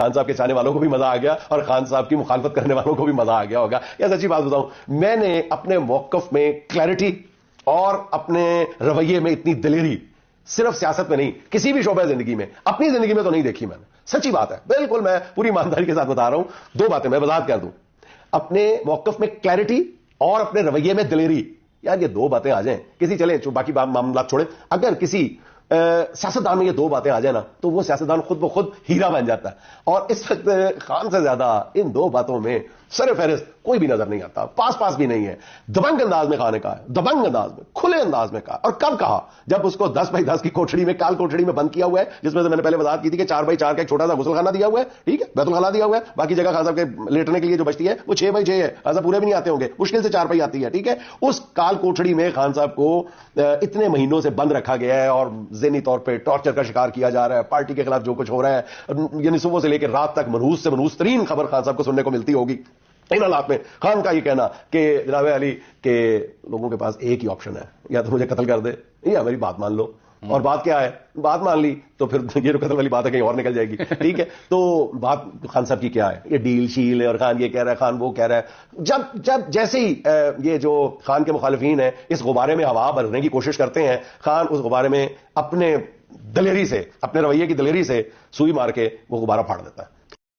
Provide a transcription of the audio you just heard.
خان صاحب کے چاہنے والوں کو بھی مزہ آ گیا اور خان صاحب کی مخالفت کرنے والوں کو بھی مزہ آ گیا ہوگا. یا سچی بات بتاؤں, میں نے اپنے موقف میں کلیئرٹی اور اپنے رویے میں اتنی دلیری صرف سیاست میں نہیں, کسی بھی شعبہ زندگی میں, اپنی زندگی میں تو نہیں دیکھی میں نے. سچی بات ہے, بالکل میں پوری ایمانداری کے ساتھ بتا رہا ہوں. دو باتیں میں وضاحت کر دوں, اپنے موقف میں کلیئرٹی اور اپنے رویے میں دلیری. یار یہ دو باتیں آ جائیں کسی, چلیں باقی معاملات چھوڑیں, اگر کسی سیاستدان میں یہ دو باتیں آ جائیں نا تو وہ سیاستدان خود بخود ہیرا بن جاتا ہے. اور اس وقت خان سے زیادہ ان دو باتوں میں سر فہرست کوئی بھی نظر نہیں آتا, پاس بھی نہیں ہے. دبنگ انداز میں خان نے کہا ہے, دبنگ انداز میں, کھلے انداز میں کہا. اور کب کہا؟ جب اس کو 10x10 کی کوٹھڑی میں, کال کوٹھڑی میں بند کیا ہوا ہے, جس میں سے میں نے پہلے وضاحت کی تھی کہ 4x4 کا ایک چھوٹا سا غسل خانہ دیا ہوا ہے, ٹھیک ہے, بیت الخلا دیا ہوا ہے. باقی جگہ خان صاحب کے لیٹنے کے لیے جو بچتی ہے وہ 6x6 ہے, ایسا پورے بھی نہیں آتے ہوں گے, مشکل سے 4x آتی ہے, ٹھیک ہے. اس کال کوٹھڑی میں خان صاحب کو اتنے مہینوں سے بند رکھا گیا ہے اور ذہنی طور پہ ٹارچر کا شکار کیا جا رہا ہے. پارٹی کے خلاف جو کچھ ہو رہا ہے, یعنی صبح سے لے کے رات تک منحوس سے منحوس ترین خبر خان صاحب کو سننے کو ملتی ہوگی. ان حالات میں خان کا یہ کہنا کہ جناب علی کہ لوگوں کے پاس ایک ہی آپشن ہے, یا تو مجھے قتل کر دے یا میری بات مان لو. اور بات کیا ہے, بات مان لی تو پھر یہ جو قتل والی بات ہے کہیں اور نکل جائے گی, ٹھیک ہے. تو بات خان صاحب کی کیا ہے, یہ ڈیل شیل ہے, اور خان یہ کہہ رہا ہے, خان وہ کہہ رہا ہے. جب جیسے ہی یہ جو خان کے مخالفین ہیں اس غبارے میں ہوا بھرنے کی کوشش کرتے ہیں, خان اس غبارے میں اپنے دلیری سے, اپنے رویے کی دلیری سے سوئی مار کے وہ غبارہ پھاڑ دیتا ہے.